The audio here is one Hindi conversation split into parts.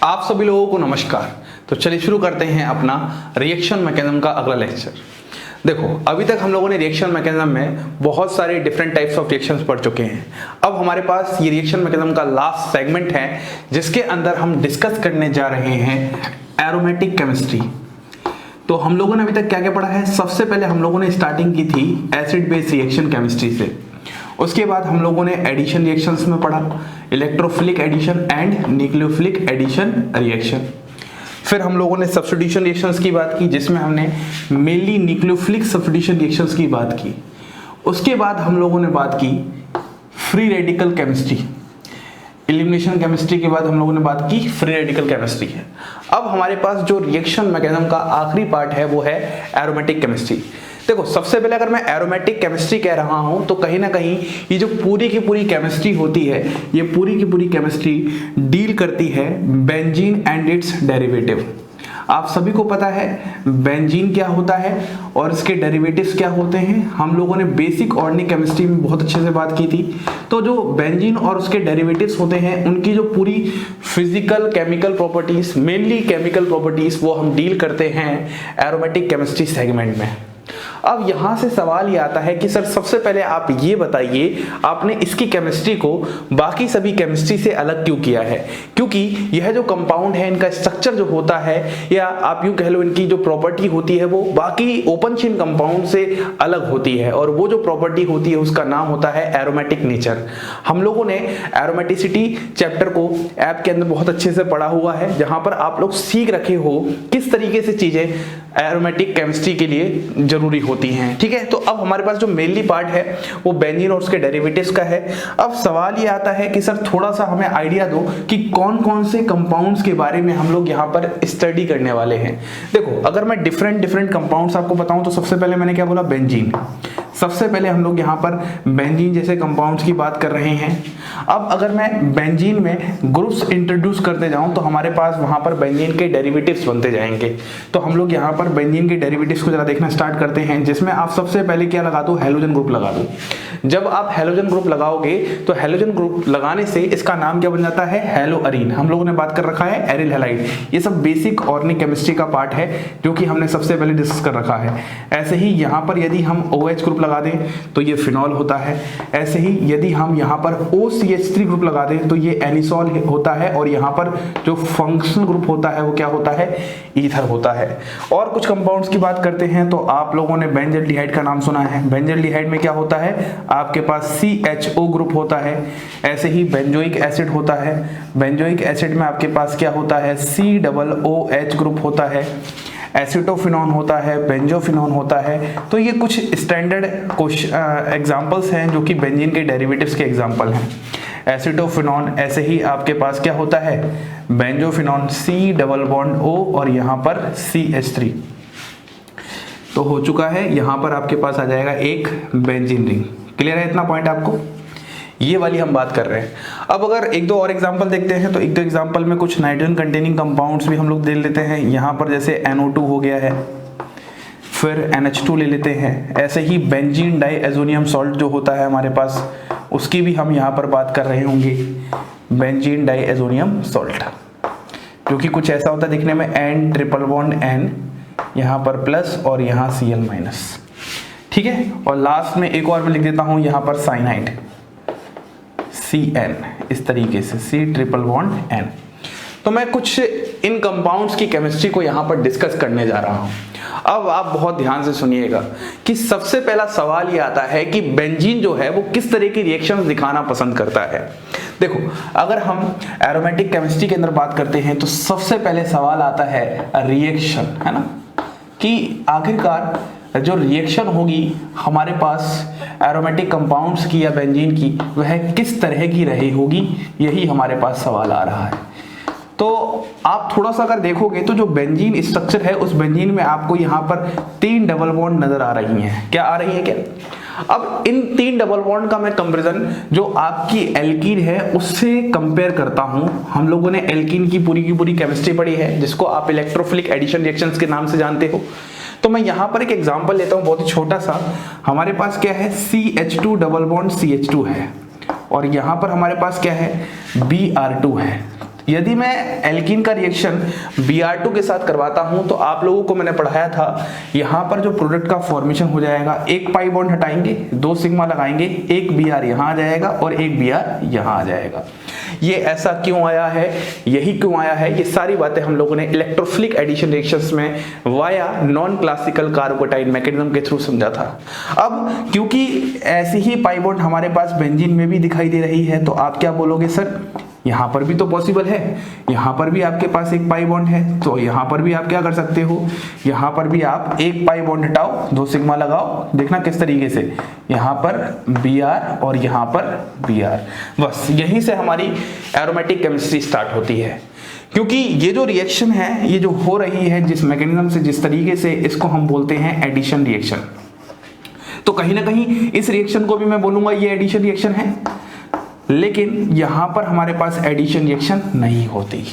आप सभी लोगों को नमस्कार। तो चलिए शुरू करते हैं अपना रिएक्शन मैकेनिज्म का अगला लेक्चर। देखो, अभी तक हम लोगों ने रिएक्शन मैकेनिज्म में बहुत सारे डिफरेंट टाइप्स ऑफ रिएक्शंस पढ़ चुके हैं। अब हमारे पास ये रिएक्शन मैकेनिज्म का लास्ट सेगमेंट है जिसके अंदर हम डिस्कस करने जा रहे हैं एरोमेटिक केमिस्ट्री। तो हम लोगों ने अभी तक क्या क्या पढ़ा है? सबसे पहले हम लोगों ने स्टार्टिंग की थी एसिड बेस रिएक्शन केमिस्ट्री से। उसके बाद हम लोगों ने एडिशन रिएक्शंस में पढ़ा, electrophilic addition and nucleophilic addition reaction. फिर हम लोगों ने सब्स्टिट्यूशन रिएक्शंस की बात की जिसमें हमने मेनली न्यूक्लियोफिलिक सब्स्टिट्यूशन रिएक्शंस की बात की। उसके बाद हम लोगों ने बात की free radical chemistry. Elimination chemistry के बाद हम लोगों ने बात की फ्री रेडिकल केमिस्ट्री है। अब हमारे पास जो रिएक्शन मैकेनिज्म का आखिरी पार्ट है वो है एरोमेटिक केमिस्ट्री। देखो, सबसे पहले अगर मैं एरोमेटिक केमिस्ट्री कह रहा हूं तो कहीं ना कहीं ये जो पूरी की पूरी केमिस्ट्री होती है, ये पूरी की पूरी केमिस्ट्री डील करती है बेंजीन एंड इट्स डेरिवेटिव। आप सभी को पता है बेंजीन क्या होता है और इसके डेरिवेटिव्स क्या होते हैं। हम लोगों ने बेसिक ऑर्गेनिक केमिस्ट्री में बहुत अच्छे से बात की थी। तो जो बेंजीन और उसके डेरिवेटिव्स होते हैं उनकी जो पूरी physical chemical properties, mainly chemical properties, वो हम डील करते हैं एरोमेटिक केमिस्ट्री सेगमेंट में। अब यहां से सवाल ये आता है कि सर सबसे पहले आप ये बताइए आपने इसकी केमिस्ट्री को बाकी सभी केमिस्ट्री से अलग क्यों किया है? क्योंकि यह जो कंपाउंड है इनका स्ट्रक्चर जो होता है या आप यूं कह लो इनकी जो प्रॉपर्टी होती है वो बाकी ओपन चेन कंपाउंड से अलग होती है और वो जो प्रॉपर्टी होती है उसका नाम होता है एरोमेटिक नेचर। हम लोगों ने एरोमेटिसिटी चैप्टर को ऐप के अंदर बहुत अच्छे से पढ़ा हुआ है जहां पर आप लोग सीख रखे हो किस तरीके से चीजें एरोमेटिक केमिस्ट्री के लिए जरूरी होती हैं। ठीक है, तो अब हमारे पास जो मेनली पार्ट है वो बेंजीन और उसके डेरिवेटिव्स का है। अब सवाल ये आता है कि सर थोड़ा सा हमें आइडिया दो कि कौन कौन से कंपाउंड्स के बारे में हम लोग यहाँ पर स्टडी करने वाले हैं। देखो, अगर मैं डिफरेंट कंपाउंड्स आपको बताऊं तो सबसे पहले मैंने क्या बोला? बेंजीन। सबसे पहले हम लोग यहाँ पर बेंजीन जैसे कंपाउंड्स की बात कर रहे हैं। अब अगर मैं बेंजीन में ग्रुप्स इंट्रोड्यूस करते जाऊं तो हमारे पास वहां पर बेंजीन के डेरिवेटिव्स बनते जाएंगे। तो हम लोग यहाँ पर बेंजीन के डेरिवेटिव्स को जरा देखना स्टार्ट करते हैं जिसमें आप सबसे पहले क्या लगा दो? हैलोजन ग्रुप लगा दो। जब आप हैलोजन ग्रुप लगाओगे तो हैलोजन ग्रुप लगाने से इसका नाम क्या बन जाता है? हैलोअरीन। हम लोगों ने बात कर रखा है एरिल हैलाइड। ये सब बेसिक ऑर्गेनिक केमिस्ट्री का पार्ट है जो कि हमने सबसे पहले डिस्कस कर रखा है। ऐसे ही यहाँ पर यदि हम OH ग्रुप लगा दें तो ये फिनॉल होता है। ऐसे ही यदि हम यहाँ पर OCH3 ग्रुप लगा दें तो ये एनिसॉल होता है और यहाँ पर जो फंक्शनल ग्रुप होता है वो क्या होता है? ईथर होता है। और कुछ कंपाउंड्स की बात करते हैं तो आप लोगों ने बेंजल्डिहाइड का नाम सुना है। बेंजल्डिहाइड में क्या होता है? आपके पास CHO ग्रुप होता है। ऐसे ही बेंजोइक एसिड होता है। बेंजोइक एसिड में आपके पास क्या होता है? COOH ग्रुप होता है। एसिटोफिनॉन होता है, बेंजोफिनॉन होता है। तो ये कुछ स्टैंडर्ड एग्जांपल्स हैं जो कि बेंजीन के डेरिवेटिव्स के एग्जांपल हैं। एसिटोफिनॉन, ऐसे ही आपके पास क्या होता है? बेंजोफिनॉन C+O और यहाँ पर CH3। तो हो चुका है, यहाँ पर आपके पास आ जाएगा एक बेंजीन रिंग। क्लियर है इतना पॉइंट आपको? ये वाली हम बात कर रहे हैं। अब अगर एक दो और एग्जांपल देखते हैं तो एक दो एग्जांपल में कुछ नाइट्रोजन कंटेनिंग कंपाउंड्स भी हम लोग दे लेते हैं। यहाँ पर जैसे NO2 हो गया है, फिर NH2 ले लेते हैं। ऐसे ही बेंजीन डाइएजोनियम सॉल्ट जो होता है हमारे पास उसकी भी हम यहाँ पर बात कर रहे होंगे, बेंजीन डाइएजोनियम सॉल्ट, जो कि कुछ ऐसा होता है दिखने में N ट्रिपल बॉन्ड N, यहाँ पर प्लस और यहाँ Cl-। ठीक है, और लास्ट में एक और मैं लिख देता हूँ यहाँ पर साइनाइड CN, इस तरीके से C+N। तो मैं कुछ इन कंपाउंड्स की केमिस्ट्री को यहाँ पर डिस्कस करने जा रहा हूँ। अब आप बहुत ध्यान से सुनिएगा कि सबसे पहला सवाल ये आता है कि बेंजीन जो है वो किस तरह की रिएक्शंस दिखाना पसंद करता है। देखो, अगर हम एरोमेटिक केमिस्ट्री के अंदर बात करते हैं तो सबसे पहले सवाल आता है रिएक्शन, है ना, कि आखिरकार जो रिएक्शन होगी हमारे पास एरोमेटिक कंपाउंड्स की या बेंजीन की वह किस तरह की रही होगी, यही हमारे पास सवाल आ रहा है। तो आप थोड़ा सा अगर देखोगे तो जो बेंजीन स्ट्रक्चर है उस बेंजीन में आपको यहाँ पर 3 डबल बॉन्ड नजर आ रही हैं। क्या आ रही है? क्या? अब इन 3 डबल बॉन्ड का मैं कंपैरिजन जो आपकी एल्कीन है उससे कंपेयर करता हूं। हम लोगों ने एल्कीन की पूरी केमिस्ट्री पढ़ी है जिसको आप इलेक्ट्रोफिलिक एडिशन रिएक्शंस के नाम से जानते हो। तो मैं यहाँ पर एक एग्जांपल लेता हूँ बहुत ही छोटा सा। हमारे पास क्या है? CH2 डबल बॉन्ड CH2 है और यहाँ पर हमारे पास क्या है? Br2 है। यदि मैं एल्कीन का रिएक्शन Br2 के साथ करवाता हूं तो आप लोगों को मैंने पढ़ाया था, यहां पर जो प्रोडक्ट का फॉर्मेशन हो जाएगा, एक पाई बॉन्ड हटाएंगे, 2 सिग्मा लगाएंगे, एक Br यहां आ जाएगा और एक Br यहां आ जाएगा। ये ऐसा क्यों आया है, यही क्यों आया है, ये सारी बातें हम लोगों ने इलेक्ट्रोफिलिक एडिशन रिएक्शंस में वाया नॉन क्लासिकल कार्बोटाइल मैकेनिज्म के थ्रू समझा था। अब क्योंकि ऐसी ही पाई बॉन्ड हमारे पास बेंजीन में भी दिखाई दे रही है, तो आप क्या बोलोगे, सर यहाँ पर भी तो पॉसिबल है, यहाँ पर भी आपके पास एक पाई बॉन्ड है, तो यहाँ पर भी आप क्या कर सकते हो, यहाँ पर भी आप एक पाई बॉन्ड हटाओ, 2 सिग्मा लगाओ, देखना किस तरीके से, यहाँ पर Br और यहाँ पर Br। बस यहीं से हमारी एरोमेटिक केमिस्ट्री स्टार्ट होती है। क्योंकि ये जो रिएक्शन है, ये जो हो रही है जिस मैकेनिज्म से, जिस तरीके से, इसको हम बोलते हैं एडिशन रिएक्शन। तो कहीं ना कहीं इस रिएक्शन को भी मैं बोलूंगा ये एडिशन रिएक्शन है, लेकिन यहां पर हमारे पास एडिशन रिएक्शन नहीं होती।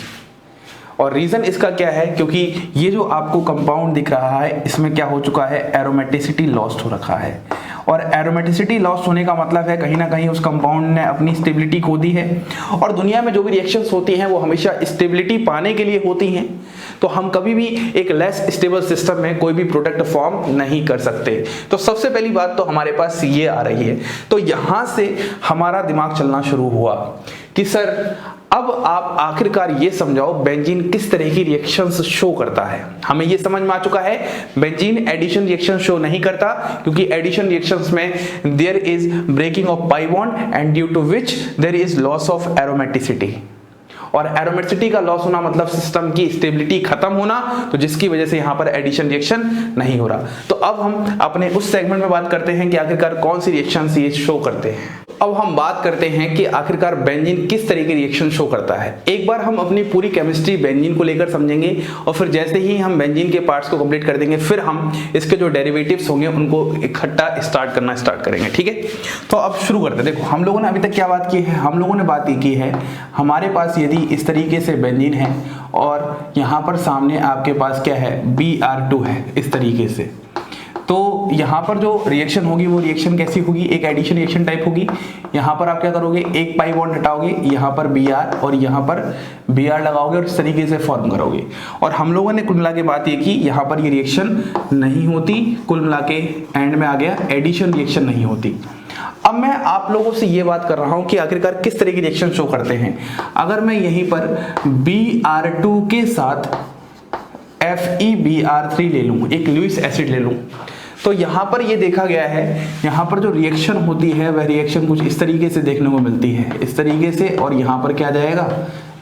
और रीजन इसका क्या है, क्योंकि ये जो आपको कंपाउंड दिख रहा है, इसमें क्या हो चुका है, एरोमेटिसिटी लॉस्ट हो रखा है। और एरोमेटिसिटी लॉस्ट होने का मतलब है कहीं ना कहीं उस कंपाउंड ने अपनी स्टेबिलिटी खो दी है। और दुनिया में जो भी रिएक्शंस होती हैं वो हमेशा स्टेबिलिटी पाने के लिए होती हैं। तो हम कभी भी एक लेस स्टेबल सिस्टम में कोई भी प्रोडक्ट फॉर्म नहीं कर सकते। तो सबसे पहली बात तो हमारे पास ये आ रही है। तो यहां से हमारा दिमाग चलना शुरू हुआ कि सर अब आप आखिरकार ये समझाओ बेंजीन किस तरह की रिएक्शंस शो करता है। हमें ये समझ में आ चुका है बेंजीन एडिशन रिएक्शन शो नहीं करता, क्योंकि एडिशन रिएक्शंस में there is breaking of pi bond and due to which there is loss of aromaticity. और एरोमेटिसिटी का लॉस होना मतलब सिस्टम की स्टेबिलिटी खत्म होना, तो जिसकी वजह से यहां पर एडिशन रिएक्शन नहीं हो रहा। तो अब हम अपने उस सेगमेंट में बात करते हैं कि आखिरकार कौन सी रिएक्शंस ये शो करते हैं। अब हम बात करते हैं कि आखिरकार बेंजीन किस तरह की रिएक्शन शो करता है। एक बार हम अपनी पूरी केमिस्ट्री बेंजीन को लेकर समझेंगे और फिर जैसे ही हम बेंजीन के पार्ट्स को कंप्लीट कर देंगे, फिर हम इसके जो डेरिवेटिव्स होंगे उनको इकट्ठा स्टार्ट करेंगे। ठीक है, तो अब शुरू करते हैं। देखो हम लोगों ने अभी तक क्या बात की है, हम लोगों ने बात ये की है हमारे पास यदि इस तरीके से बेंजीन है और यहाँ पर सामने आपके पास क्या है, Br2 है इस तरीके से, तो यहाँ पर जो रिएक्शन होगी वो रिएक्शन कैसी होगी, एक एडिशन रिएक्शन टाइप होगी। यहाँ पर आप क्या करोगे, एक पाई बॉन्ड हटाओगे, यहाँ पर Br और यहाँ पर Br लगाओगे और इस तरीके से फॉर्म करोगे। और हम लोगों ने कुल मिला के बात ये की यहाँ पर ये रिएक्शन नहीं होती, कुल मिला के एंड में आ गया एडिशन रिएक्शन नहीं होती। अब मैं आप लोगों से ये बात कर रहा हूं कि आखिरकार किस तरह की रिएक्शन शो करते हैं। अगर मैं यहीं पर Br2 के साथ FeBr3 ले लूं, एक लुईस एसिड ले लूं, तो यहां पर ये देखा गया है, यहां पर जो रिएक्शन होती है वह रिएक्शन कुछ इस तरीके से देखने को मिलती है, इस तरीके से, और यहां पर क्या आ जाएगा,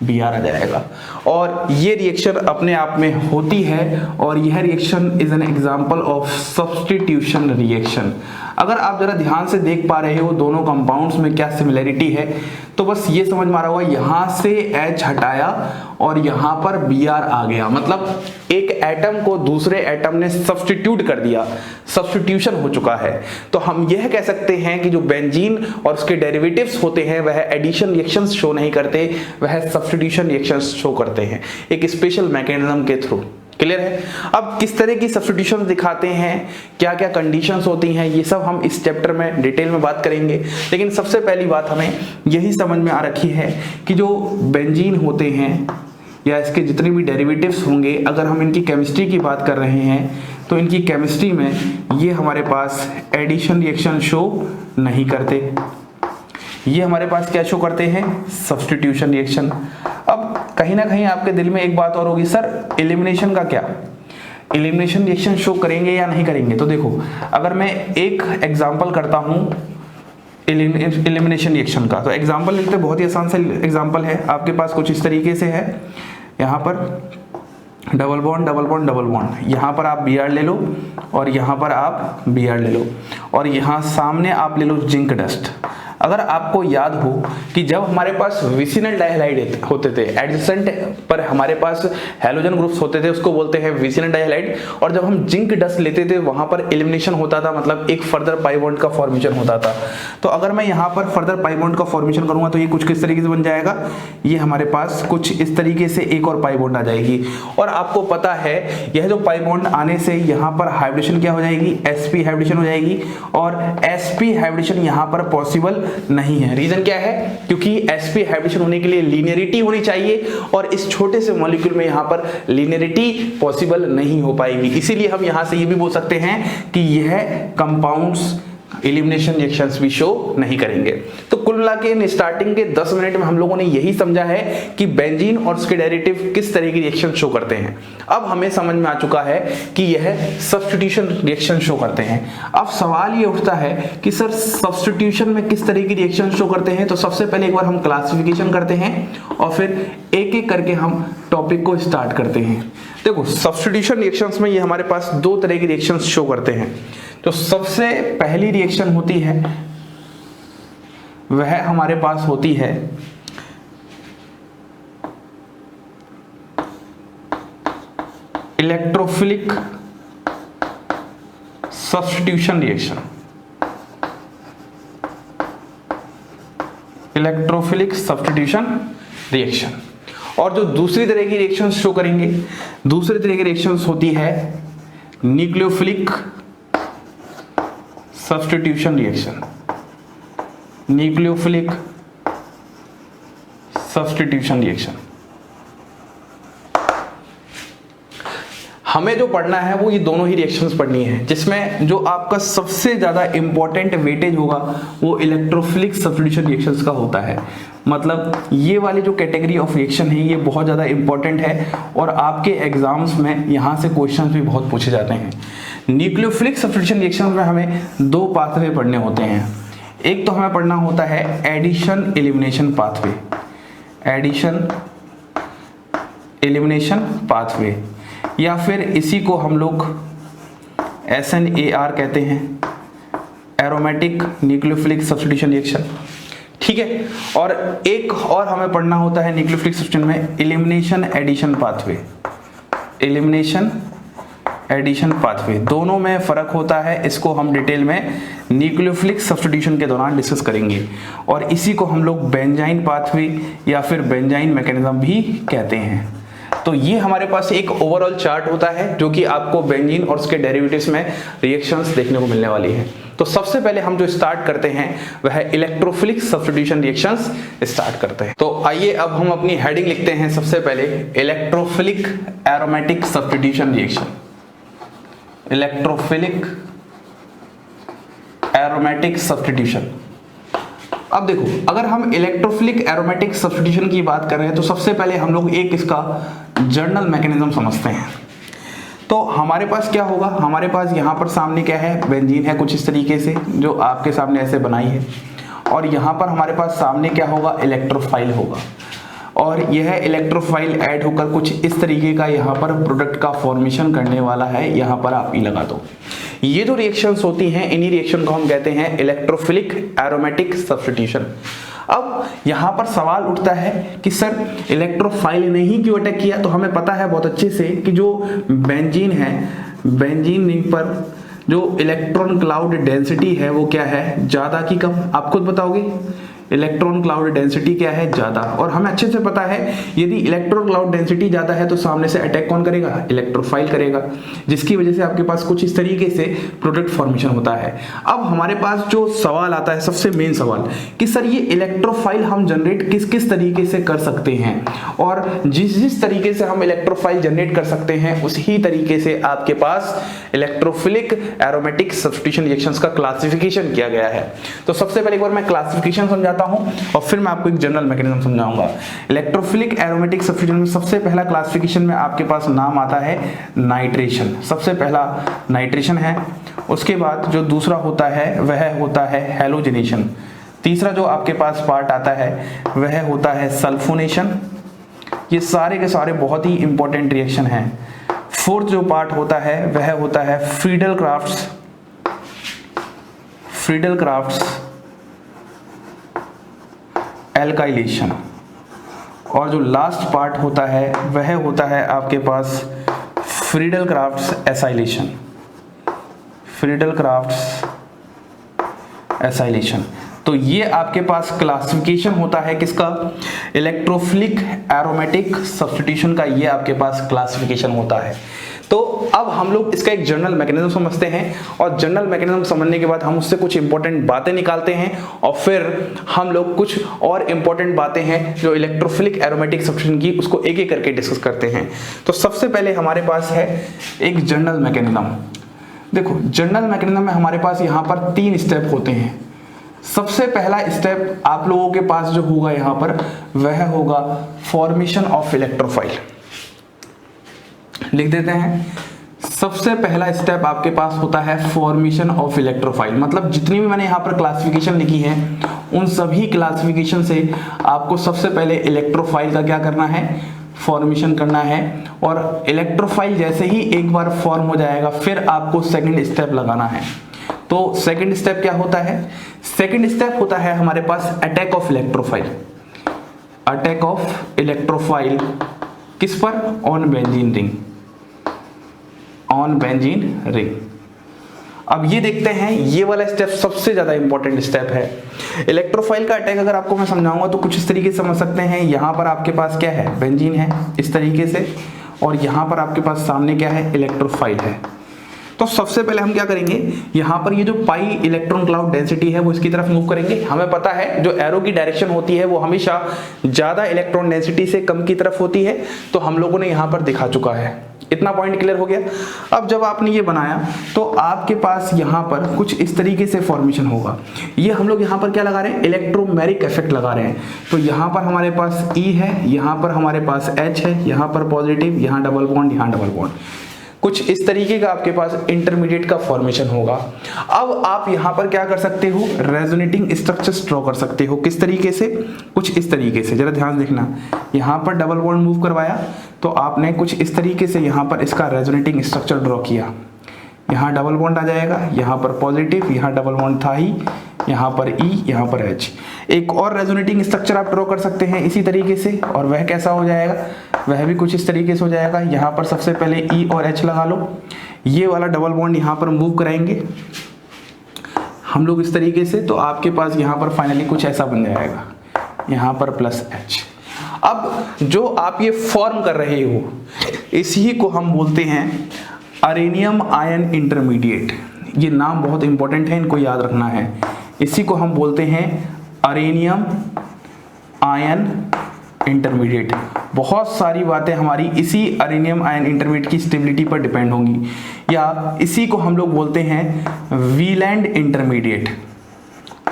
Br आ जाएगा। और ये रिएक्शन अपने आप में होती है और यह reaction is an example of substitution reaction. अगर आप जरा ध्यान से देख पा रहे हो दोनों कंपाउंड्स में क्या सिमिलरिटी है, तो बस ये समझ में आ रहा होगा, यहां से H हटाया और यहां पर Br आ गया, मतलब एक एटम को दूसरे एटम ने सब्स्टिट्यूट कर दिया, सब्स्टिट्यूशन हो चुका है। तो हम यह कह सकते हैं कि जो बेंजीन और उसके डेरिवेटिव्स होते हैं वह एडिशन रिएक्शंस शो नहीं करते, वह सब्स्टिट्यूशन रिएक्शंस शो करते हैं एक स्पेशल मैकेनिज्म के थ्रू। क्लियर है। अब किस तरह की सब्स्टिट्यूशन दिखाते हैं, क्या क्या कंडीशंस होती हैं, ये सब हम इस चैप्टर में डिटेल में बात करेंगे। लेकिन सबसे पहली बात हमें यही समझ में आ रखी है कि जो बेंजीन होते हैं या इसके जितने भी डेरिवेटिव्स होंगे, अगर हम इनकी केमिस्ट्री की बात कर रहे हैं तो इनकी केमिस्ट्री में ये हमारे पास एडिशन रिएक्शन शो नहीं करते, ये हमारे पास क्या शो करते हैं, सब्स्टिट्यूशन रिएक्शन। अब कहीं ना कहीं आपके दिल में एक बात और होगी, सर एलिमिनेशन का क्या, एलिमिनेशन रिएक्शन शो करेंगे या नहीं करेंगे। तो देखो अगर मैं एक एग्जांपल करता हूं एलिमिनेशन रिएक्शन का, तो एग्जांपल लेते हैं, बहुत ही आसान सा एग्जांपल है, आपके पास कुछ इस तरीके से है, यहाँ पर double bond double bond double bond, यहाँ पर आप Br ले लो और यहाँ पर आप Br ले लो और यहाँ सामने आप ले लो जिंक डस्ट। अगर आपको याद हो कि जब हमारे पास विसिनल डाइहैलाइड होते थे, एडजेसेंट पर हमारे पास हैलोजन ग्रुप्स होते थे, उसको बोलते हैं विसिनल डाइहैलाइड, और जब हम जिंक डस्ट लेते थे वहां पर एलिमिनेशन होता था, मतलब एक फर्दर पाई बॉन्ड का फॉर्मेशन होता था। तो अगर मैं यहाँ पर फर्दर पाई बॉन्ड का फॉर्मेशन करूंगा तो ये कुछ किस तरीके से बन जाएगा, ये हमारे पास कुछ इस तरीके से एक और पाई बॉन्ड आ जाएगी। और आपको पता है यह जो पाई बॉन्ड आने से यहाँ पर हाइब्रिडेशन क्या हो जाएगी, sp हाइब्रिडेशन हो जाएगी, और sp हाइब्रिडेशन यहाँ पर पॉसिबल नहीं है। रीजन क्या है? क्योंकि sp हाइब्रिडेशन होने के लिए लीनियरिटी होनी चाहिए और इस छोटे से मॉलिक्यूल में यहाँ पर लीनियरिटी पॉसिबल नहीं हो पाएगी। इसीलिए हम यहाँ से ये भी बोल सकते हैं कि यह कंपाउंड्स एलिमिनेशन रिएक्शंस भी शो नहीं करेंगे। तो कुल मिला के स्टार्टिंग के 10 मिनट में हम लोगों ने यही समझा है कि बेंजीन और उसके डेरिवेटिव किस तरह की रिएक्शन शो करते हैं। अब हमें समझ में आ चुका है कि यह सब्स्टिट्यूशन रिएक्शन शो करते हैं। अब सवाल ये उठता है कि सर सब्स्टिट्यूशन में किस तरह की रिएक्शन शो करते हैं। तो सबसे पहले एक बार हम क्लासिफिकेशन करते हैं और फिर एक एक करके हम टॉपिक को स्टार्ट करते हैं। देखो सब्स्टिट्यूशन रिएक्शंस में ये हमारे पास दो तरह की रिएक्शंस शो करते हैं। तो सबसे पहली रिएक्शन होती है वह हमारे पास होती है electrophilic substitution reaction. Electrophilic substitution reaction. और जो दूसरी तरह की रिएक्शन शो करेंगे, दूसरी तरह की रिएक्शन होती है nucleophilic substitution reaction. Nucleophilic substitution reaction. हमें जो पढ़ना है वो ये दोनों ही रिएक्शंस पढ़नी है, जिसमें जो आपका सबसे ज्यादा इंपॉर्टेंट वेटेज होगा वो इलेक्ट्रोफिलिक सब्स्टिट्यूशन रिएक्शंस का होता है। मतलब ये वाली जो कैटेगरी ऑफ रिएक्शन है ये बहुत ज़्यादा इंपॉर्टेंट है और आपके एग्जाम्स में यहाँ से क्वेश्चंस भी बहुत पूछे जाते हैं। न्यूक्लियोफिलिक सब्स्टिट्यूशन रिएक्शन में हमें दो पाथवे पढ़ने होते हैं। एक तो हमें पढ़ना होता है addition elimination pathway. Addition elimination pathway, या फिर इसी को हम लोग SNAR कहते हैं, एरोमेटिक न्यूक्लियोफिलिक सब्स्टिट्यूशन रिएक्शन। ठीक है। और एक और हमें पढ़ना होता है न्यूक्लियोफिलिक सब्स्टिट्यूशन में elimination addition pathway. Elimination addition pathway, दोनों में फर्क होता है। इसको हम डिटेल में न्यूक्लियोफिलिक सब्स्टिट्यूशन के दौरान डिस्कस करेंगे। और इसी को हम लोग बेंजाइन पाथवे या फिर बेंजाइन मैकेनिज्म भी कहते हैं। तो ये हमारे पास एक ओवरऑल चार्ट होता है जो कि आपको बेंजीन और उसके डेरिवेटिव्स में रिएक्शंस देखने को मिलने वाली है। तो सबसे पहले हम जो स्टार्ट करते हैं वह इलेक्ट्रोफिलिक सब्स्टिट्यूशन रिएक्शंस स्टार्ट करते हैं। तो आइए अब हम अपनी हेडिंग लिखते हैं सबसे पहले electrophilic aromatic substitution reaction. Electrophilic aromatic substitution. अब देखो, अगर हम इलेक्ट्रोफिलिक एरोमेटिक सब्स्टिट्यूशन की बात कर रहे हैं तो सबसे पहले हम लोग एक इसका जर्नल मैकेनिज्म समझते हैं। तो हमारे पास क्या होगा, हमारे पास यहाँ पर सामने क्या है, बेंजीन है कुछ इस तरीके से जो आपके सामने ऐसे बनाई है, और यहाँ पर हमारे पास सामने क्या होगा, इलेक्ट्रोफाइल होगा, और यह इलेक्ट्रोफाइल ऐड होकर कुछ इस तरीके का यहाँ पर प्रोडक्ट का फॉर्मेशन करने वाला है। यहाँ पर आप ई लगा दो। ये जो रिएक्शंस होती हैं इन्हीं रिएक्शन को हम कहते हैं इलेक्ट्रोफिलिक एरोमेटिक सब्स्टिट्यूशन। अब यहाँ पर सवाल उठता है कि सर इलेक्ट्रोफाइल ने ही क्यों अटैक किया। तो हमें पता है बहुत अच्छे से कि जो बेंजीन है, बेंजीन रिंग पर जो इलेक्ट्रॉन क्लाउड डेंसिटी है वो क्या है, ज़्यादा की कम। आप खुद बताओगे इलेक्ट्रॉन क्लाउड डेंसिटी क्या है, ज़्यादा। और हमें अच्छे से पता है यदि इलेक्ट्रॉन क्लाउड डेंसिटी ज़्यादा है तो सामने से अटैक कौन करेगा, इलेक्ट्रोफाइल करेगा, जिसकी वजह से आपके पास कुछ इस तरीके से प्रोडक्ट फॉर्मेशन होता है। अब हमारे पास जो सवाल आता है, सबसे मेन सवाल, कि सर ये इलेक्ट्रोफाइल हम जनरेट किस किस तरीके से कर सकते हैं, और जिस तरीके से हम इलेक्ट्रोफाइल जनरेट कर सकते हैं उसी तरीके से आपके पास इलेक्ट्रोफिलिक एरोमेटिक सब्स्टिट्यूशन रिएक्शंस का क्लासिफिकेशन किया गया है। तो सबसे पहले एक बार मैं क्लासिफिकेशन समझाता हूं और फिर मैं आपको एक जनरल मैकेनिज्म समझाऊंगा। इलेक्ट्रोफिलिक एरोमेटिक सब्स्टिट्यूशन में सबसे पहला क्लासिफिकेशन में आपके पास नाम आता है नाइट्रेशन। सबसे पहला नाइट्रेशन है। उसके बाद जो दूसरा होता है वह होता है हैलोजिनेशन। तीसरा जो आपके पास पार्ट आता है वह होता है सल्फोनेशन। ये सारे के सारे बहुत ही इंपॉर्टेंट रिएक्शन हैं। फोर्थ जो पार्ट होता है वह होता है फ्रीडल क्राफ्ट्स एल्काइलेशन। और जो लास्ट पार्ट होता है वह होता है आपके पास Friedel Crafts acylation. Friedel Crafts acylation. तो ये आपके पास क्लासिफिकेशन होता है किसका, इलेक्ट्रोफिलिक एरोमेटिक सब्स्टिट्यूशन का। ये आपके पास क्लासिफिकेशन होता है। तो अब हम लोग इसका एक जनरल मैकेनिज्म समझते हैं और जनरल मैकेनिज्म समझने के बाद हम उससे कुछ इंपॉर्टेंट बातें निकालते हैं और फिर हम लोग कुछ और इंपॉर्टेंट बातें हैं जो इलेक्ट्रोफिलिक एरोमेटिक सब्स्टिट्यूशन की, उसको एक एक करके डिस्कस करते हैं। तो सबसे पहले हमारे पास है एक जनरल मैकेनिज्म। देखो जनरल मैकेनिज्म में हमारे पास यहाँ पर 3 स्टेप होते हैं। सबसे पहला स्टेप आप लोगों के पास जो होगा यहाँ पर वह होगा फॉर्मेशन ऑफ इलेक्ट्रोफाइल। लिख देते हैं, सबसे पहला स्टेप आपके पास होता है फॉर्मेशन ऑफ इलेक्ट्रोफाइल। मतलब जितनी भी मैंने यहाँ पर क्लासिफिकेशन लिखी है उन सभी क्लासिफिकेशन से आपको सबसे पहले इलेक्ट्रोफाइल का क्या करना है, फॉर्मेशन करना है। और इलेक्ट्रोफाइल जैसे ही एक बार फॉर्म हो जाएगा फिर आपको सेकंड स्टेप लगाना है। तो सेकंड स्टेप क्या होता है, सेकंड स्टेप होता है हमारे पास attack of electrophile. Attack of electrophile किस पर, on benzene ring, on benzene ring. अब ये देखते हैं, ये वाला स्टेप सबसे ज्यादा इंपॉर्टेंट स्टेप है। इलेक्ट्रोफाइल का अटैक अगर आपको मैं समझाऊंगा तो कुछ इस तरीके से समझ सकते हैं। यहां पर आपके पास क्या है, बेंजीन है इस तरीके से, और यहां पर आपके पास सामने क्या है, इलेक्ट्रोफाइल है। तो सबसे पहले हम क्या करेंगे, यहाँ पर ये जो पाई इलेक्ट्रॉन क्लाउड डेंसिटी है वो इसकी तरफ मूव करेंगे। हमें पता है जो एरो की डायरेक्शन होती है वो हमेशा ज्यादा इलेक्ट्रॉन डेंसिटी से कम की तरफ होती है, तो हम लोगों ने यहाँ पर दिखा चुका है। इतना पॉइंट क्लियर हो गया। अब जब आपने ये बनाया तो आपके पास यहाँ पर कुछ इस तरीके से फॉर्मेशन होगा। ये हम लोग यहाँ पर क्या लगा रहे हैं, इलेक्ट्रोमेरिक इफेक्ट लगा रहे हैं। तो यहाँ पर हमारे पास E है, यहाँ पर हमारे पास H है, यहाँ पर पॉजिटिव, यहाँ डबल बॉन्ड, यहाँ डबल बॉन्ड, कुछ इस तरीके का आपके पास इंटरमीडिएट का फॉर्मेशन होगा। अब आप यहाँ पर क्या कर सकते हो, रेजोनेटिंग स्ट्रक्चर्स ड्रॉ कर सकते हो। किस तरीके से, कुछ इस तरीके से, जरा ध्यान देखना। यहाँ पर डबल बॉन्ड मूव करवाया तो आपने कुछ इस तरीके से यहाँ पर इसका रेजोनेटिंग स्ट्रक्चर ड्रॉ किया। यहाँ डबल बॉन्ड आ जाएगा, यहाँ पर पॉजिटिव, यहाँ डबल बॉन्ड था ही, यहाँ पर E, यहाँ पर H। एक और रेजोनेटिंग स्ट्रक्चर आप ड्रॉ कर सकते हैं इसी तरीके से, और वह कैसा हो जाएगा, वह भी कुछ इस तरीके से हो जाएगा। यहाँ पर सबसे पहले E और H लगा लो, ये वाला डबल बॉन्ड यहाँ पर मूव कराएंगे हम लोग इस तरीके से, तो आपके पास यहाँ पर फाइनली कुछ ऐसा बन जाएगा, यहाँ पर प्लस H। अब जो आप ये फॉर्म कर रहे हो इसी को हम बोलते हैं अरेनियम आयन इंटरमीडिएट। ये नाम बहुत इंपॉर्टेंट है, इनको याद रखना है। इसी को हम बोलते हैं अरेनियम आयन इंटरमीडिएट। बहुत सारी बातें हमारी इसी अरेनियम आयन इंटरमीडिएट की स्टेबिलिटी पर डिपेंड होंगी, या इसी को हम लोग बोलते हैं वीलैंड इंटरमीडिएट,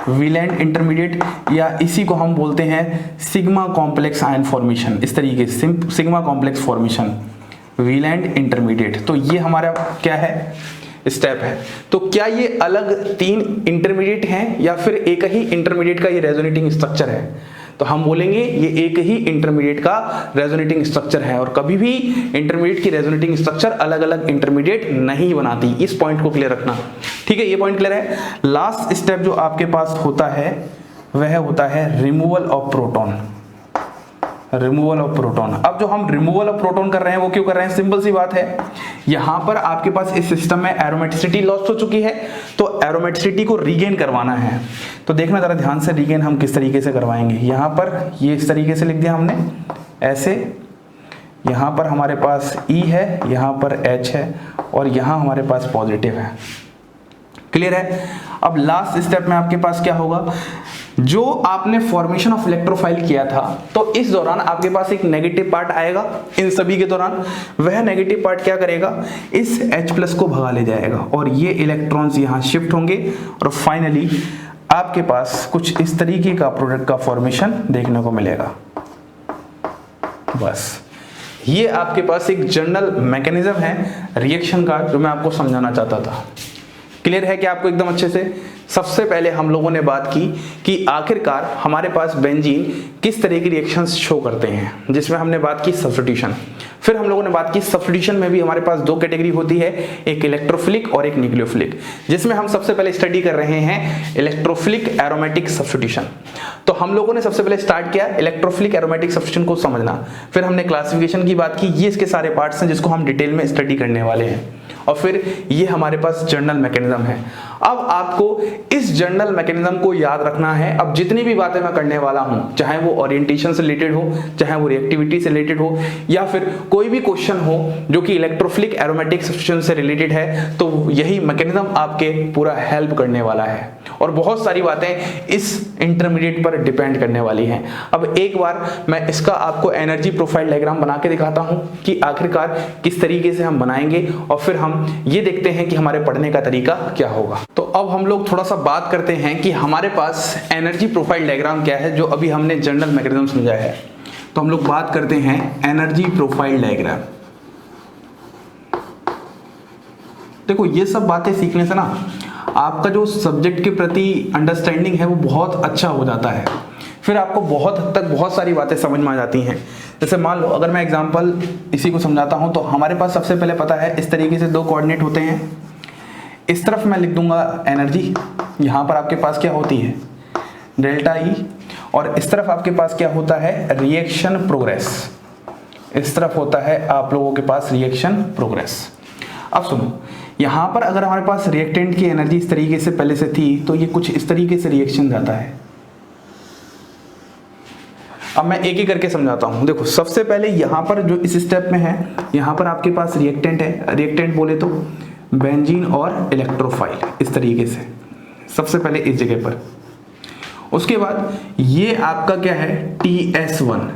वीलैंड इंटरमीडिएट, या इसी को हम बोलते हैं सिग्मा कॉम्प्लेक्स आयन फॉर्मेशन। इस तरीके से sigma complex formation, Wieland intermediate. तो ये हमारा क्या है, स्टेप है। तो क्या ये अलग 3 इंटरमीडिएट हैं या फिर एक ही इंटरमीडिएट का ये रेजोनेटिंग स्ट्रक्चर है, तो हम बोलेंगे ये एक ही इंटरमीडिएट का रेजोनेटिंग स्ट्रक्चर है। और कभी भी इंटरमीडिएट की रेजोनेटिंग स्ट्रक्चर अलग अलग इंटरमीडिएट नहीं बनाती। इस पॉइंट को क्लियर रखना, ठीक है, ये पॉइंट क्लियर है। लास्ट स्टेप जो आपके पास होता है वह होता है removal of proton, removal of proton. अब जो हम रिमूवल ऑफ प्रोटॉन कर रहे हैं वो क्यों कर रहे हैं, सिंपल सी बात है। यहां पर आपके पास इस सिस्टम में एरोमेटिसिटी लॉस हो चुकी है, तो एरोमेटिसिटी को रीगेन करवाना है। तो देखना जरा ध्यान से, रीगेन हम किस तरीके से करवाएंगे। यहां पर ये इस तरीके से लिख दिया हमने ऐसे, यहां पर हमारे पास E है, यहां पर H है, और यहां हमारे पास पॉजिटिव है। क्लियर है। अब लास्ट स्टेप में आपके पास क्या होगा, जो आपने फॉर्मेशन ऑफ इलेक्ट्रोफाइल किया था तो इस दौरान आपके पास एक नेगेटिव पार्ट आएगा इन सभी के दौरान। वह नेगेटिव पार्ट क्या करेगा, इस H+ को भगा ले जाएगा और ये इलेक्ट्रॉन्स यहाँ शिफ्ट होंगे और फाइनली आपके पास कुछ इस तरीके का प्रोडक्ट का फॉर्मेशन देखने को मिलेगा। बस ये आपके पास एक जनरल मैकेनिज्म है रिएक्शन का जो मैं आपको समझाना चाहता था। क्लियर है कि आपको एकदम अच्छे से। सबसे पहले हम लोगों ने बात की कि आखिरकार हमारे पास बेंजीन किस तरह की रिएक्शंस शो करते हैं, जिसमें हमने बात की सब्स्टिट्यूशन। फिर हम लोगों ने बात की सब्स्टिट्यूशन में भी हमारे पास 2 कैटेगरी होती है, एक इलेक्ट्रोफिलिक और एक न्यूक्लियोफिलिक, जिसमें हम सबसे पहले स्टडी कर रहे हैं इलेक्ट्रोफिलिक एरोमेटिक सब्स्टिट्यूशन। तो हम लोगों ने सबसे पहले स्टार्ट किया इलेक्ट्रोफिलिक एरोमेटिक सब्स्टिट्यूशन को समझना, फिर हमने क्लासिफिकेशन की बात की, ये इसके सारे पार्ट्स हैं जिसको हम डिटेल में स्टडी करने वाले हैं, और फिर ये हमारे पास जनरल मैकेनिज्म है। अब आपको इस जनरल मैकेनिज्म को याद रखना है। अब जितनी भी बातें मैं करने वाला हूं, चाहे वो ओरिएंटेशन से रिलेटेड हो, चाहे वो रिएक्टिविटी से रिलेटेड हो, या फिर कोई भी क्वेश्चन हो जो कि इलेक्ट्रोफिलिक एरोमेटिक सब्स्टिट्यूशन से रिलेटेड है, तो यही मैकेनिज्म आपके पूरा हेल्प करने वाला है। और बहुत सारी बातें इस इंटरमीडिएट पर डिपेंड करने वाली हैं। अब एक बार मैं इसका आपको एनर्जी प्रोफाइल डायग्राम बना के दिखाता हूं कि आखिरकार किस तरीके से हम बनाएंगे, और फिर हम ये देखते हैं कि हमारे पढ़ने का तरीका क्या होगा। तो अब हम लोग थोड़ा सा बात करते हैं कि हमारे पास एनर्जी प्रोफाइल डायग्राम क्या है, जो अभी हमने जनरल मैकेनिज्म समझा है। तो हम लोग बात करते हैं एनर्जी प्रोफाइल डायग्राम। देखो, ये सब बातें सीखने से ना आपका जो सब्जेक्ट के प्रति अंडरस्टैंडिंग है वो बहुत अच्छा हो जाता है। फिर आपको बहुत हद तक बहुत सारी बातें समझ में आ जाती हैं। जैसे मान लो, अगर मैं एग्जांपल इसी को समझाता हूं, तो हमारे पास सबसे पहले पता है इस तरीके से दो कोऑर्डिनेट होते हैं। इस तरफ मैं लिख दूंगा एनर्जी, यहाँ पर आपके पास क्या होती है डेल्टा ई, और इस तरफ आपके पास क्या होता है रिएक्शन प्रोग्रेस। इस तरफ होता है आप लोगों के पास रिएक्शन प्रोग्रेस। अब सुनो, यहाँ पर अगर हमारे पास रिएक्टेंट की एनर्जी इस तरीके से पहले से थी, तो ये कुछ इस तरीके से रिएक्शन जाता है। अब मैं एक एक करके समझाता हूं। देखो, सबसे पहले यहाँ पर जो इस स्टेप में है, यहाँ पर आपके पास रिएक्टेंट है। रिएक्टेंट बोले तो बेंजीन और इलेक्ट्रोफाइल, इस तरीके से सबसे पहले इस जगह पर। उसके बाद ये आपका क्या है TS1।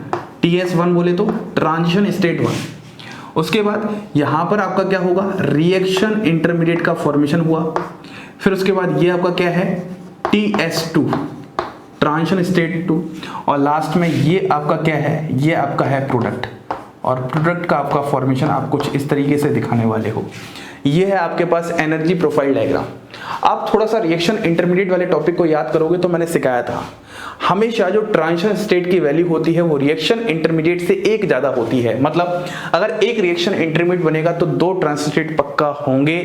TS1 बोले तो ट्रांजिशन स्टेट 1। उसके बाद यहाँ पर आपका क्या होगा रिएक्शन इंटरमीडिएट का फॉर्मेशन हुआ। फिर उसके बाद ये आपका क्या है TS2 ट्रांजिशन स्टेट 2, और लास्ट में ये आपका क्या है, ये आपका है प्रोडक्ट, और प्रोडक्ट का आपका फॉर्मेशन आप कुछ इस तरीके से दिखाने वाले हो। ये है आपके पास एनर्जी प्रोफाइल डायग्राम। आप थोड़ा सा रिएक्शन इंटरमीडिएट वाले टॉपिक को याद करोगे तो मैंने सिखाया था, हमेशा जो ट्रांजिशन स्टेट की वैल्यू होती है वो रिएक्शन इंटरमीडिएट से एक ज्यादा होती है। मतलब अगर एक रिएक्शन इंटरमीडिएट बनेगा तो दो ट्रांजिशन स्टेट पक्का होंगे।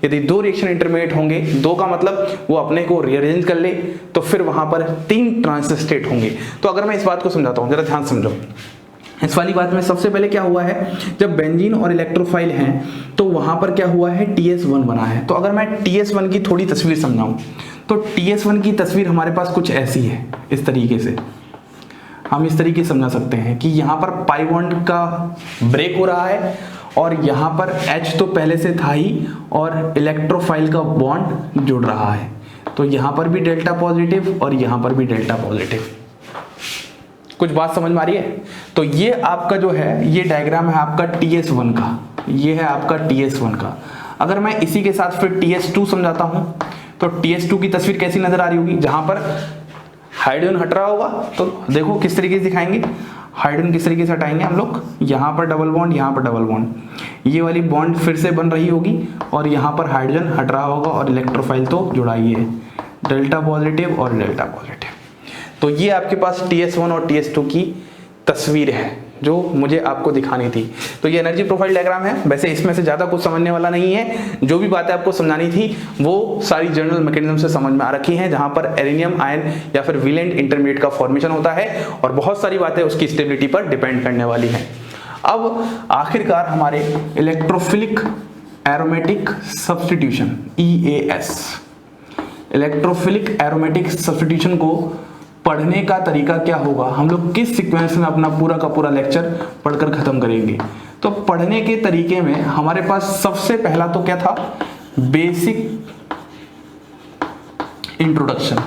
यदि दो रिएक्शन इंटरमीडिएट होंगे, दो का मतलब वो अपने को रीअरेंज कर ले, तो फिर वहां पर 3 ट्रांजिशन स्टेट होंगे। तो अगर मैं इस बात को समझाता हूं, जरा ध्यान समझो। इस वाली बात में सबसे पहले क्या हुआ है, जब बेंजीन और इलेक्ट्रोफाइल हैं तो वहां पर क्या हुआ है TS1 बना है। तो अगर मैं TS1 की थोड़ी तस्वीर समझाऊं, तो TS1 की तस्वीर हमारे पास कुछ ऐसी है। इस तरीके से हम इस तरीके से समझा सकते हैं कि यहाँ पर पाई बॉन्ड का ब्रेक हो रहा है, और यहाँ पर H तो पहले से था ही, और इलेक्ट्रोफाइल का बॉन्ड जुड़ रहा है। तो यहाँ पर भी डेल्टा पॉजिटिव और यहाँ पर भी डेल्टा पॉजिटिव। कुछ बात समझ में आ रही है? तो ये आपका जो है ये डायग्राम है आपका TS1 का, ये है आपका TS1 का। अगर मैं इसी के साथ फिर TS2 समझाता हूं, तो TS2 की तस्वीर कैसी नजर आ रही होगी, जहां पर हाइड्रोजन हट रहा होगा। तो देखो किस तरीके से दिखाएंगे, हाइड्रोजन किस तरीके से हटाएंगे हम लोग, यहाँ पर डबल बॉन्ड, यहाँ पर डबल बॉन्ड, ये वाली बॉन्ड फिर से बन रही होगी, और यहाँ पर हाइड्रोजन हट रहा होगा, और इलेक्ट्रोफाइल तो जुड़ा ही है, डेल्टा पॉजिटिव और डेल्टा पॉजिटिव। तो ये आपके पास TS1 और TS2 की तस्वीर है जो मुझे आपको दिखानी थी। तो ये एनर्जी प्रोफाइल डायग्राम है। वैसे इसमें से ज़्यादा कुछ समझने वाला नहीं है, जो भी बातें आपको समझानी थी वो सारी जनरल मैकेनिज्म से समझ में आ रखी हैं, जहां पर एरेनियम आयन या फिर वैलेंट इंटरमीडिएट का फॉर्मेशन होता है, और बहुत सारी बातें उसकी स्टेबिलिटी पर डिपेंड करने वाली हैं। अब आखिरकार हमारे electrophilic aromatic substitution EAS, electrophilic aromatic substitution को पढ़ने का तरीका क्या होगा, हम लोग किस सीक्वेंस में अपना पूरा का पूरा लेक्चर पढ़कर खत्म करेंगे। तो पढ़ने के तरीके में हमारे पास सबसे पहला तो क्या था, बेसिक इंट्रोडक्शन,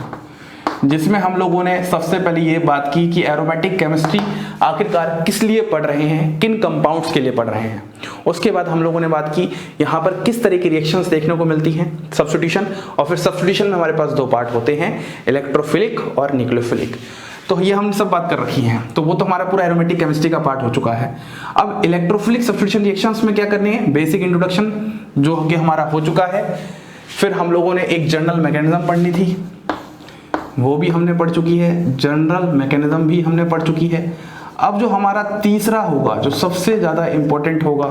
जिसमें हम लोगों ने सबसे पहले ये बात की कि एरोमेटिक केमिस्ट्री आखिरकार किस लिए पढ़ रहे हैं, किन कंपाउंड्स के लिए पढ़ रहे हैं। उसके बाद हम लोगों ने बात की यहाँ पर किस तरह की रिएक्शंस देखने को मिलती हैं, सब्स्टिट्यूशन, और फिर सब्स्टिट्यूशन में हमारे पास 2 पार्ट होते हैं, इलेक्ट्रोफिलिक और न्यूक्लियोफिलिक। तो ये हमने सब बात कर रखी है, तो वो तो हमारा पूरा एरोमेटिक केमिस्ट्री का पार्ट हो चुका है। अब इलेक्ट्रोफिलिक सब्स्टिट्यूशन रिएक्शंस में क्या करनी है, बेसिक इंट्रोडक्शन जो कि हमारा हो चुका है। फिर हम लोगों ने एक जनरल मैकेनिज्म पढ़नी थी, वो भी हमने पढ़ चुकी है, जनरल मैकेनिज्म भी हमने पढ़ चुकी है। अब जो हमारा तीसरा होगा, जो सबसे ज़्यादा इंपॉर्टेंट होगा,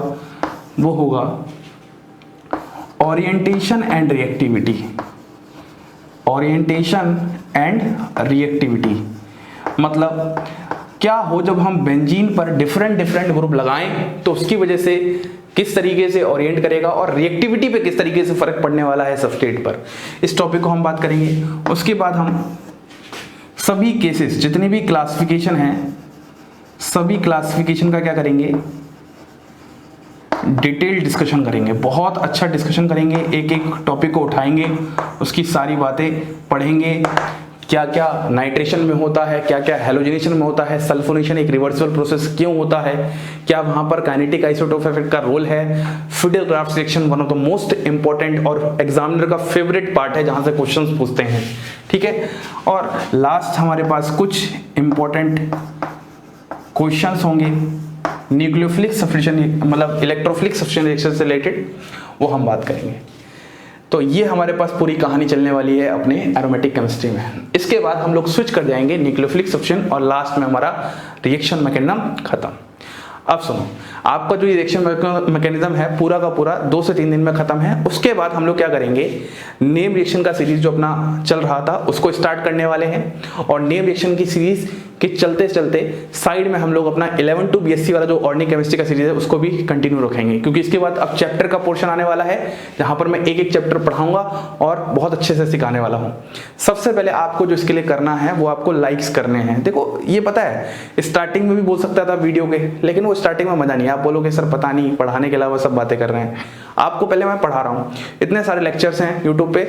वो होगा orientation and reactivity. Orientation and reactivity मतलब क्या हो जब हम बेंजीन पर डिफरेंट ग्रुप लगाएं तो उसकी वजह से किस तरीके से ओरिएंट करेगा और रिएक्टिविटी पे किस तरीके से फर्क पड़ने वाला है सबस्ट्रेट पर, इस टॉपिक को हम बात करेंगे। उसके बाद हम सभी केसेस जितने भी क्लासिफिकेशन हैं, सभी क्लासिफिकेशन का क्या करेंगे, डिटेल डिस्कशन करेंगे, बहुत अच्छा डिस्कशन करेंगे, एक एक टॉपिक को उठाएंगे, उसकी सारी बातें पढ़ेंगे, क्या क्या नाइट्रेशन में होता है, क्या क्या हैलोजिनेशन में होता है, सल्फोनेशन एक रिवर्सिबल प्रोसेस क्यों होता है, क्या वहां पर काइनेटिक आइसोटोप इफेक्ट का रोल है, Fidel graft selection one of the most important और एग्जामिनर का फेवरेट पार्ट है जहां से क्वेश्चंस पूछते हैं, ठीक है। और लास्ट हमारे पास कुछ इंपॉर्टेंट क्वेश्चंस होंगे न्यूक्लियोफिलिक सब्स्टिट्यूशन मतलब इलेक्ट्रोफिलिक सब्स्टिट्यूशन रिएक्शन से रिलेटेड, वो हम बात करेंगे। तो ये हमारे पास पूरी कहानी चलने वाली है अपने एरोमेटिक केमिस्ट्री में। इसके बाद हम लोग स्विच कर जाएंगे न्यूक्लियोफिलिक सब्स्टिट्यूशन और लास्ट में हमारा रिएक्शन मैकेनिज्म खत्म। अब सुनो, आपका जो रिएक्शन मैकेनिज्म है पूरा का पूरा 2 से 3 दिन में खत्म है। उसके बाद हम लोग क्या करेंगे, नेम रिएक्शन का सीरीज जो अपना चल रहा था उसको स्टार्ट करने वाले हैं और नेम रिएक्शन की सीरीज के चलते चलते साइड में हम लोग अपना 11 to BSc वाला जो ऑर्गेनिक केमिस्ट्री का सीरीज है उसको भी कंटिन्यू रखेंगे, क्योंकि इसके बाद अब चैप्टर का पोर्शन आने वाला है जहां पर मैं एक एक चैप्टर पढ़ाऊंगा और बहुत अच्छे से सिखाने वाला हूं। सबसे पहले आपको जो इसके लिए करना है वो आपको लाइक्स करने हैं। देखो ये पता है स्टार्टिंग में भी बोल सकता था वीडियो के, लेकिन वो स्टार्टिंग में मजा नहीं, आप बोलोगे सर पता नहीं पढ़ाने के अलावा सब बातें कर रहे हैं। आपको पहले मैं पढ़ा रहा हूँ, इतने सारे लेक्चर्स हैं यूट्यूब पे,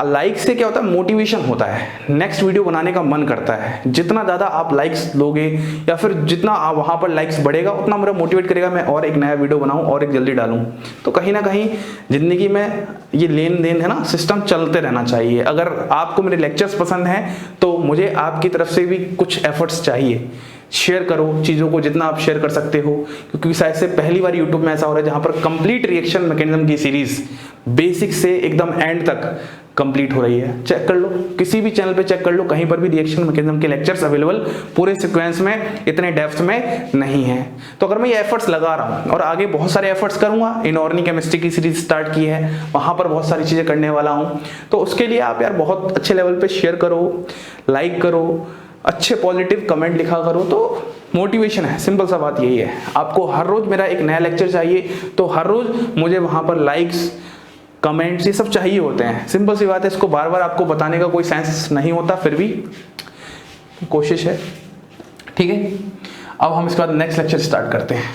लाइक से क्या होता है, मोटिवेशन होता है, नेक्स्ट वीडियो बनाने का मन करता है। जितना ज़्यादा आप लाइक्स लोगे या फिर जितना वहाँ पर लाइक्स बढ़ेगा उतना मेरा मोटिवेट करेगा मैं और एक नया वीडियो बनाऊँ और एक जल्दी डालूँ। तो कहीं ना कहीं ज़िंदगी में ये लेन देन है ना, सिस्टम चलते रहना चाहिए। अगर आपको मेरे लेक्चर्स पसंद हैं तो मुझे आपकी तरफ से भी कुछ एफर्ट्स चाहिए। शेयर करो चीज़ों को जितना आप शेयर कर सकते हो, क्योंकि शायद से पहली बार यूट्यूब में ऐसा हो रहा है जहाँ पर कंप्लीट रिएक्शन मैकेनिज्म की सीरीज बेसिक से एकदम एंड तक कंप्लीट हो रही है। चेक कर लो, किसी भी चैनल पे चेक कर लो, कहीं पर भी रिएक्शन मैकेनिज्म के लेक्चर्स अवेलेबल पूरे सीक्वेंस में इतने डेप्थ में नहीं है। तो अगर मैं ये एफर्ट्स लगा रहा हूँ और आगे बहुत सारे एफर्ट्स करूंगा, इनऑर्गेनिक केमिस्ट्री की सीरीज स्टार्ट की है, वहां पर बहुत सारी चीजें करने वाला हूँ, तो उसके लिए आप यार बहुत अच्छे लेवल पे शेयर करो, लाइक करो, अच्छे पॉजिटिव कमेंट लिखा करो, तो मोटिवेशन है। सिंपल सा बात यही है। आपको हर रोज मेरा एक नया लेक्चर चाहिए तो हर रोज मुझे वहां पर लाइक्स कमेंट्स ये सब चाहिए होते हैं। सिंपल सी बात है, इसको बार बार आपको बताने का कोई सेंस नहीं होता, फिर भी कोशिश है, ठीक है। अब हम इसके बाद नेक्स्ट लेक्चर स्टार्ट करते हैं।